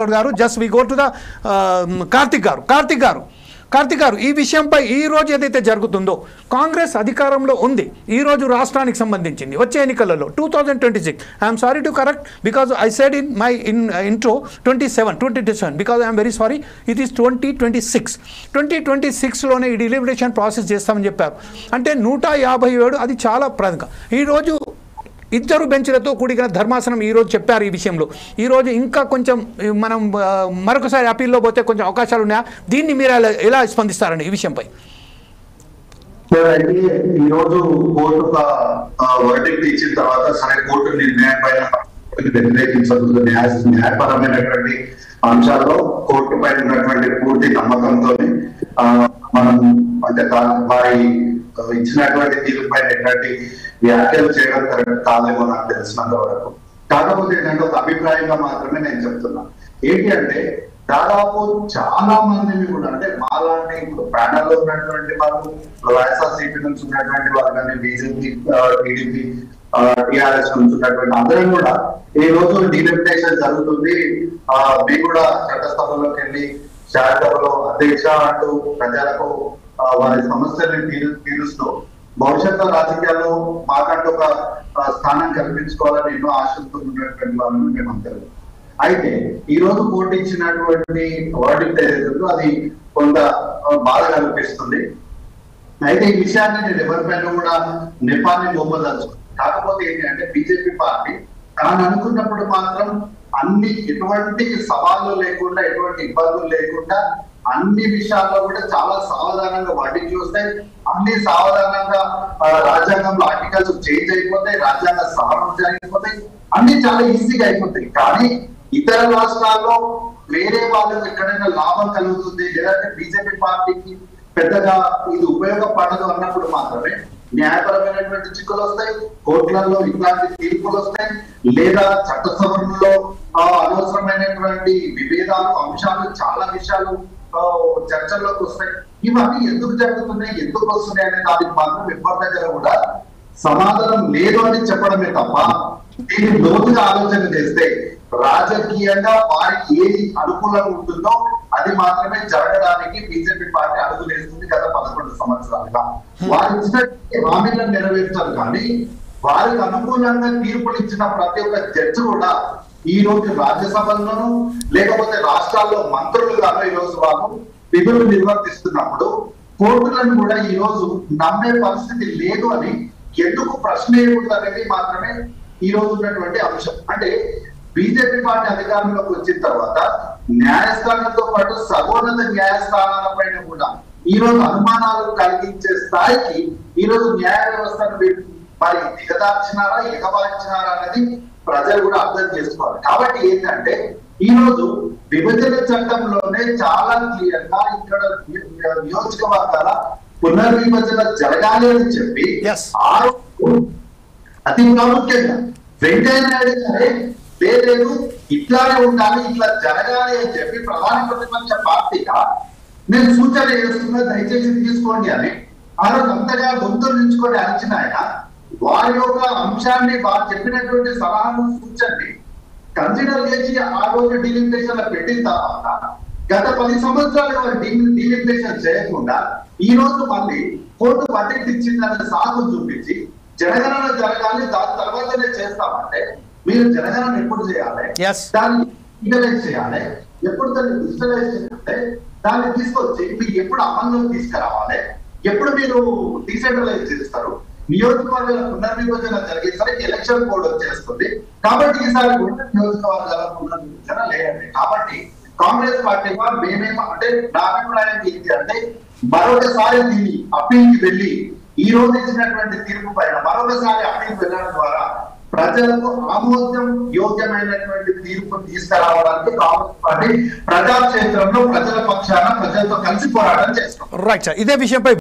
గారు just we go to the Karthik గారు ఈ విషయంపై ఈ రోజు ఏదైతే జరుగుతుందో కాంగ్రెస్ అధికారంలో ఉంది ఈ రోజు రాష్ట్రానికి సంబంధించింది వచ్చే ఎన్నికలలో 2026 I'm sorry to correct because I said in my intro 27 because I'm very sorry it is 2026లోనే ఈ డిలిబరేషన్ ప్రాసెస్ చేస్తామని చెప్పారు అంటే 157 అది చాలా ప్రధానంగా ఈరోజు ఇద్దరు బెంచ్లతో కూడిన ధర్మాసనం ఈరోజు చెప్పారు ఈ విషయంలో ఈరోజు ఇంకా కొంచెం మనం మరొకసారి అపీల్లో పోతే కొంచెం అవకాశాలు ఉన్నాయా దీన్ని మీరు ఎలా స్పందిస్తారండి ఈ విషయంపై ఈరోజు కోర్టు వర్డిక్ట్ ఇచ్చిన తర్వాత సరే కోర్టు నిర్ణయం పైన వ్యతిరేకించదు న్యాయపరమైనటువంటి అంశాల్లో కోర్టు పైన ఉన్నటువంటి పూర్తి నమ్మకంతో మనం అంటే వారి ఇచ్చినటువంటి తీర్పు పైన ఎట్లాంటి వ్యాఖ్యలు చేయడం కరెక్ట్ కాదేమో నాకు తెలిసినంత వరకు. కాకపోతే ఏంటంటే ఒక అభిప్రాయంగా మాత్రమే నేను చెప్తున్నా ఏంటి అంటే దాదాపు చాలా మందిని కూడా అంటే మాలాంటి ఇప్పుడు ప్యానల్ లో ఉన్నటువంటి వాళ్ళు వైఎస్ఆర్సీపీ నుంచి ఉన్నటువంటి వాళ్ళు కానీ బీజేపీ టీడీపీ టీఆర్ఎస్ నుంచి ఉన్నటువంటి అందరం కూడా ఈ రోజు డిలిమిటేషన్ జరుగుతుంది మేము కూడా చట్టసభలోకి వెళ్ళి శాసనసభలో అధ్యక్ష అంటూ ప్రజలకు వారి సమస్యల్ని తీరుస్తూ భవిష్యత్తు రాజకీయాల్లో మాకంటూ ఒక స్థానం కల్పించుకోవాలని ఎన్నో ఆశలతో ఉన్నటువంటి వాళ్ళని మేము అందరం. అయితే ఈ రోజు కోర్టు ఇచ్చినటువంటి వర్డిక్ట్ ఏదైతుందో అది కొంత బాధ కల్పిస్తుంది. అయితే ఈ విషయాన్ని నేను ఎవరిపైన కూడా నెపాన్ని మోపదలుచుకున్నాను. కాకపోతే ఏంటి అంటే బీజేపీ పార్టీ తాను అనుకున్నప్పుడు మాత్రం అన్ని ఎటువంటి సవాళ్ళు లేకుండా ఎటువంటి ఇబ్బందులు లేకుండా అన్ని విషయాల్లో కూడా చాలా సావధానంగా వాటికి చూస్తాయి. అన్ని సావధానంగా రాజ్యాంగంలో ఆర్టికల్స్ చేంజ్ అయిపోతాయి, రాజ్యాంగ సవరణ జరిగిపోతాయి, అన్ని చాలా ఈజీగా అయిపోతాయి. కానీ ఇతర రాష్ట్రాల్లో వేరే వాళ్ళకి ఎక్కడైనా లాభం కలుగుతుంది లేదంటే బీజేపీ పార్టీకి పెద్దగా ఇది ఉపయోగపడదు అన్నప్పుడు మాత్రమే న్యాయపరమైనటువంటి చిక్కులు వస్తాయి, కోర్టులలో ఇట్లాంటి తీర్పులు వస్తాయి, లేదా చట్టసభల్లో అనవసరమైనటువంటి విభేదాలు అంశాలు చాలా విషయాలు చర్చల్లోకి వస్తాయి. ఇవన్నీ ఎందుకు జరుగుతున్నాయి ఎందుకు వస్తున్నాయి అనే దానికి మాత్రం ఎవరి దగ్గర కూడా సమాధానం లేదు అని చెప్పడమే తప్ప దీన్ని లోతుగా ఆలోచన చేస్తే రాజకీయంగా వారికి ఏది అనుకూలంగా ఉంటుందో అది మాత్రమే జరగడానికి బీజేపీ పార్టీ అడుగులేస్తుంది గత 11 సంవత్సరాలుగా. వారు ఇచ్చిన హామీలను నెరవేర్చారు కానీ వారికి అనుకూలంగా తీర్పులు ఇచ్చిన ప్రతి ఒక్క జడ్జి కూడా ఈ రోజు రాజ్యసభల్లోనూ లేకపోతే రాష్ట్రాల్లో మంత్రులుగాను ఈ రోజు వాళ్ళు విధులు నిర్వర్తిస్తున్నప్పుడు కోర్టులను కూడా ఈ రోజు నమ్మే పరిస్థితి లేదు అని ఎందుకు ప్రశ్న ఏముంది అనేది మాత్రమే ఈ రోజు ఉన్నటువంటి అంశం. అంటే బీజేపీ పార్టీ అధికారంలోకి వచ్చిన తర్వాత న్యాయస్థానంతో పాటు సర్వోన్నత న్యాయస్థానాల పైన కూడా ఈ రోజు అనుమానాలు కలిగించే స్థాయికి ఈ రోజు న్యాయ వ్యవస్థను మరి దిగదార్చినారా ఎగబార్చినారా అనేది ప్రజలు కూడా అర్థం చేసుకోవాలి. కాబట్టి ఏంటంటే ఈ రోజు విభజన చట్టంలోనే చాలా క్లియర్ గా ఇక్కడ నియోజకవర్గాల పునర్విభజన జరగాలి అని చెప్పి అతి ప్రాముఖ్యంగా వెంకయ్య నాయుడు గారే లేదు ఇట్లానే ఉండాలి ఇట్లా జరగాలి అని చెప్పి ప్రధాన ప్రతిపక్ష పార్టీగా నేను సూచన చేస్తున్నా దయచేసి తీసుకోండి అని ఆ రోజు అంతగా గొంతులు నించుకొని అరిచిన ఆయన వారి యొక్క అంశాన్ని వారు చెప్పినటువంటి సలహాను సూచనని కన్సిడర్ చేసి ఆ రోజు డిలిమిటేషన్ పెట్టిన తర్వాత గత 10 సంవత్సరాలుగా వారు డిలిమిటేషన్ చేయకుండా ఈ రోజు మళ్ళీ కోర్టు వర్డిక్ట్ ఇచ్చిందనే సాకు చూపించి జనగణన జరగాలి దాని తర్వాతనే చేస్తామంటే మీరు జనగణన ఎప్పుడు చేయాలి, దాన్ని డిజిటలైజ్ చేయాలి, ఎప్పుడు దాన్ని డిజిటలైజ్ చేయాలంటే దాన్ని తీసుకొచ్చి మీరు ఎప్పుడు అమల్లోకి తీసుకురావాలి, ఎప్పుడు మీరు డీసెంట్రలైజ్ చేస్తారు, నియోజకవర్గాల పునర్విభజన జరిగేసరికి ఎలక్షన్ కోడ్ వచ్చేస్తుంది. కాబట్టి ఈసారి కూడా నియోజకవర్గాల పునర్విభజన లేదండి. కాబట్టి కాంగ్రెస్ పార్టీ వారు మేమేమో అంటే నా అభిప్రాయం ఏంటి అంటే మరొకసారి దీన్ని అప్పీల్కి వెళ్ళి ఈ రోజు ఇచ్చినటువంటి తీర్పు పైన మరొకసారి అప్పీల్ వెళ్ళడం ద్వారా ప్రజలకు ఆమోదం యోగ్యమైనటువంటి తీర్పు తీసుకురావడానికి కాంగ్రెస్ పార్టీ ప్రజాక్షేత్రంలో ప్రజల పక్షాన ప్రజలతో కలిసి పోరాటం చేస్తాం. రైట్ సార్, ఇదే విషయంపై